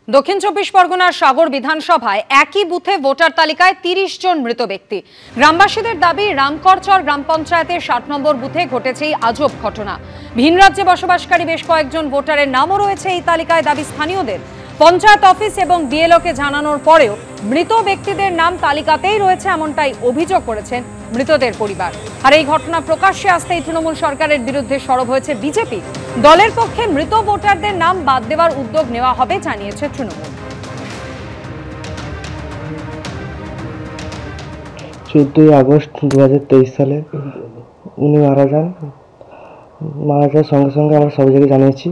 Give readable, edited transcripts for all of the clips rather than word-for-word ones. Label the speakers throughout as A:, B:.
A: দক্ষিণ চব্বিশ পরগনার সাগর বিধানসভায় একই বুথে ভোটার তালিকায় ৩০ জন মৃত ব্যক্তি। গ্রামবাসীদের দাবি, রামকরচর গ্রাম পঞ্চায়েতের ৬০ নম্বর বুথে ঘটেছে এই আজব ঘটনা। ভিন রাজ্যে বসবাসকারী বেশ কয়েকজন ভোটারের নামও রয়েছে এই তালিকায়, দাবি স্থানীয়দের। পঞ্চায়েত অফিস এবং বিএলওকে জানানোর পরেও মৃত ব্যক্তিদের নাম তালিকাতেই রয়েছে, এমনটাই অভিযোগ করেছেন মৃতদের পরিবার। আর এই ঘটনা প্রকাশ্যে আসতেই তৃণমূল সরকারের বিরুদ্ধে সরব হয়েছে বিজেপি। দলের পক্ষে মৃত ভোটারদের নাম বাদ দেওয়ার উদ্যোগ নেওয়া হবে জানিয়েছে তৃণমূল।
B: 14ই আগস্ট 2023 সালে উনি মারা যান। সঙ্গে সঙ্গে আমরা সব জায়গায় জানিয়েছি।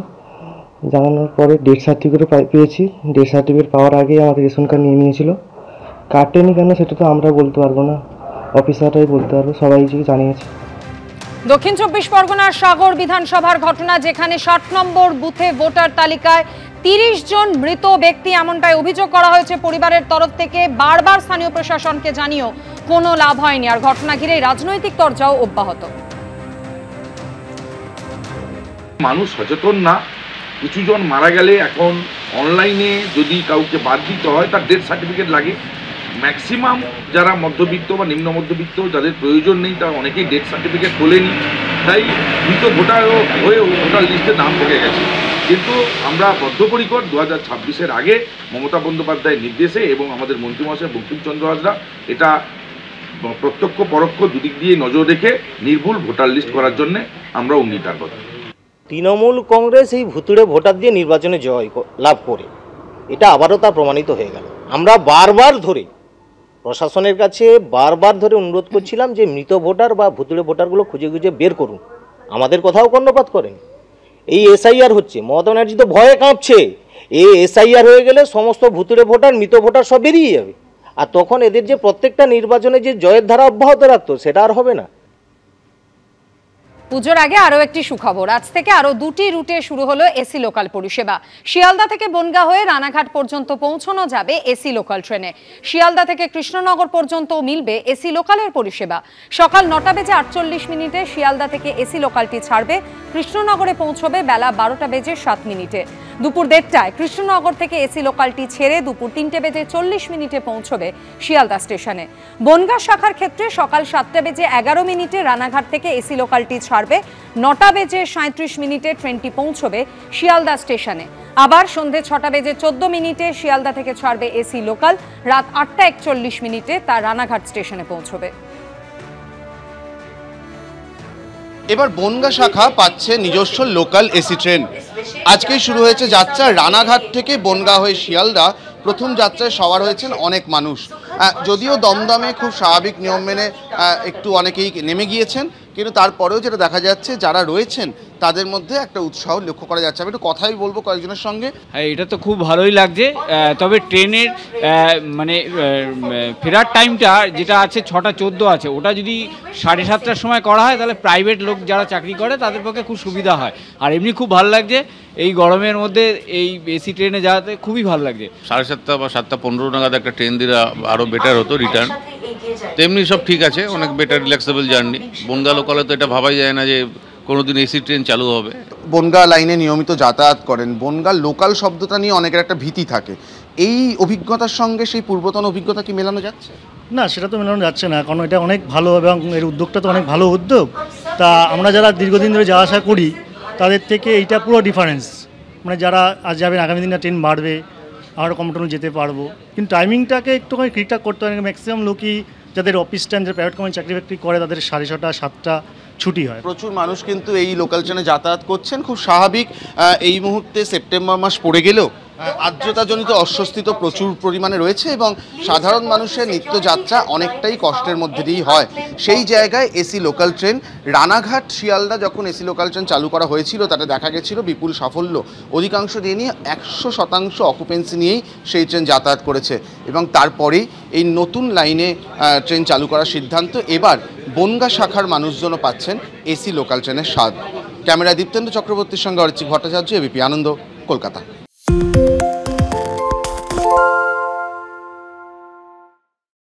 B: জানানোর পরে ডেথ সার্টিফিকেটও পেয়েছি। ডেথ সার্টিফিকেট পাওয়ার আগেই আমাদের রেশন কার্ড নিয়ে নিয়েছিল। কাটেনি কেন সেটা তো আমরা বলতে পারবো না, অফিসাররাই বলতে পারবো। সবাই জানিয়েছে।
A: দক্ষিণ চব্বিশ পরগনার সাগর বিধানসভার ঘটনা, যেখানে ৬০ নম্বর বুথে ভোটার তালিকায় ৩০ জন মৃত ব্যক্তি, এমনটাই অভিযোগ করা হয়েছে পরিবারের তরফ থেকে। বারবার স্থানীয় প্রশাসনকে জানিয়েও কোনো লাভ হয়নি। আর ঘটনা ঘিরে রাজনৈতিক তরজাও অব্যাহত।
C: মানুষ সচেতন না। কিছু জন মারা গেলে এখন অনলাইনে যদি কাউকে বাদ দিতে হয় তার ডেথ সার্টিফিকেট লাগে। ম্যাক্সিমাম যারা মধ্যবিত্ত বা নিম্ন মধ্যবিত্ত, যাদের প্রয়োজন নেই, তারা অনেকেই ডেথ সার্টিফিকেট তোলেনি। তাই মৃত ভোটার হয়েও ভোটার লিস্টে নাম ঢুকে গেছে। কিন্তু আমরা বদ্ধপরিকর 2026-এর আগে মমতা বন্দ্যোপাধ্যায়ের নির্দেশে এবং আমাদের মন্ত্রীমহাশয় বঙ্কিমচন্দ্র হাজরা এটা প্রত্যক্ষ পরোক্ষ দুদিক দিয়ে নজর রেখে নির্ভুল ভোটার লিস্ট করার জন্য আমরা অঙ্গীকারবদ্ধ।
D: তৃণমূল কংগ্রেস এই ভুতুড়ে ভোটার দিয়ে নির্বাচনে জয় লাভ করে, এটা আবারও তা প্রমাণিত হয়ে গেল। আমরা বারবার ধরে প্রশাসনের কাছে অনুরোধ করছিলাম যে মৃত ভোটার বা ভুতুড়ে ভোটারগুলো খুঁজে খুঁজে বের করুন। আমাদের কথাও কর্ণপাত করেন। এই এসআইআর হচ্ছে, মমতা ব্যানার্জি তো ভয়ে কাঁপছে। এই এসআইআর হয়ে গেলে সমস্ত ভুতুড়ে ভোটার, মৃত ভোটার সব বেরিয়ে যাবে, আর তখন এদের যে প্রত্যেকটা নির্বাচনে যে জয়ের ধারা অব্যাহত রাখতো সেটা আর হবে না।
A: পুজোর আগে আরও একটি সুখবর। আজ থেকে আরও 2টি রুটে শুরু হলো এসি লোকাল পরিষেবা। শিয়ালদা থেকে বনগাঁ হয়ে রানাঘাট পর্যন্ত পৌঁছানো যাবে এসি লোকাল ট্রেনে। শিয়ালদা থেকে কৃষ্ণনগর পর্যন্ত মিলবে এসি লোকালের পরিষেবা। সকাল 9:48 শিয়ালদা থেকে এসি লোকালটি ছাড়বে, কৃষ্ণনগরে পৌঁছবে বেলা 12:07। দুপুর 1:30টায় কৃষ্ণনগর থেকে এসি লোকালটি ছেড়ে দুপুর 3:40 পৌঁছবে শিয়ালদা স্টেশনে। বনগাঁ শাখার ক্ষেত্রে সকাল 7:11 রানাঘাট থেকে এসি লোকালটি ছাড়বে, 9:37 ট্রেনটি পৌঁছবে শিয়ালদা স্টেশনে। আবার সন্ধে 6:14 শিয়ালদা থেকে ছাড়বে এসি লোকাল, রাত 8:41 তা রানাঘাট স্টেশনে পৌঁছবে।
E: এবার বনগাঁ শাখা পাচ্ছে নিজস্ব লোকাল এসি ট্রেন। আজকেই শুরু হয়েছে যাত্রা। রানাঘাট থেকে বনগাঁ হয়ে শিয়ালদা প্রথম যাত্রায় সওয়ার হয়েছেন অনেক মানুষ। যদিও দমদমে খুব স্বাভাবিক নিয়ম মেনে একটু অনেকেই নেমে গিয়েছেন, কিন্তু তারপরেও যেটা দেখা যাচ্ছে যারা রয়েছেন তাদের মধ্যে একটা উৎসাহ লক্ষ্য করা যাচ্ছে। আমি একটু কথাই বলবো কয়েকজনের সঙ্গে।
F: হ্যাঁ, এটা তো খুব ভালোই লাগছে। তবে ট্রেনের মানে ফেরার টাইমটা যেটা আছে 6:14 আছে, ওটা যদি 7:30টার সময় করা হয় তাহলে প্রাইভেট লোক যারা চাকরি করে তাদের পক্ষে খুব সুবিধা হয়। আর এমনি খুব ভালো লাগছে এই গরমের মধ্যে এই এসি ট্রেনে যাওয়াতে, খুবই ভালো লাগছে।
G: 7:30 বা 7:15 নাগাদ একটা ট্রেন দিলে আরও বেটার হতো রিটার্ন। তেমনি সব ঠিক আছে, অনেক বেটার রিল্যাক্সেবল জার্নি। বনগাঁ লোকালে তো এটা ভাবাই যায় না যে কোনোদিন এসি ট্রেন চালু হবে।
E: বনগাঁ লাইনে নিয়মিত যাতায়াত করেন, বনগাঁ লোকাল শব্দটা নিয়ে অনেকের একটা ভীতি থাকে। এই অভিজ্ঞতার সঙ্গে সেই পূর্বতন অভিজ্ঞতা কি মেলানো যাচ্ছে?
H: না, সেটা তো মেলানো যাচ্ছে না, কারণ এটা অনেক ভালো এবং এর উদ্যোগটা তো অনেক ভালো উদ্যোগ। তা আমরা যারা দীর্ঘদিন ধরে যাওয়া আসা করি তাদের থেকে এইটা পুরো ডিফারেন্স। মানে যারা আজ যাবেন, আগামী দিনে ট্রেন বাড়বে, আমরা কমপ্লিট যেতে পারবো। কিন্তু টাইমিংটাকে একটুখানি ঠিকঠাক করতে হবে। ম্যাক্সিমাম লোকই যাদের অফিস টাইম, যারা প্রাইভেট কোম্পানি চাকরি বাকরি করে, তাদের 6:30, 7টা ছুটি হয়।
E: প্রচুর মানুষ কিন্তু এই লোকাল ট্রেনে যাতায়াত করছেন, খুব স্বাভাবিক। এই মুহূর্তে সেপ্টেম্বর মাস পড়ে গেলেও আর্দ্রতাজনিত অস্বস্তি তো প্রচুর পরিমাণে রয়েছে এবং সাধারণ মানুষের নিত্যযাত্রা অনেকটাই কষ্টের মধ্যে দিয়েই হয়। সেই জায়গায় AC local train Ranaghat Sealdah যখন এসি লোকাল ট্রেন চালু করা হয়েছিল তাতে দেখা গেছিল বিপুল সাফল্য। অধিকাংশ দিনই 100% অকুপেন্সি নিয়েই সেই ট্রেন যাতায়াত করেছে এবং তারপরেই এই নতুন লাইনে ট্রেন চালু করার সিদ্ধান্ত। এবার বনগাঁ শাখার মানুষজনও পাচ্ছেন এসি লোকাল ট্রেনের স্বাদ। ক্যামেরা দীপ্তেন্দ্র চক্রবর্তীর সঙ্গে অরিত্রিক ভট্টাচার্য, এবিপি আনন্দ, কলকাতা।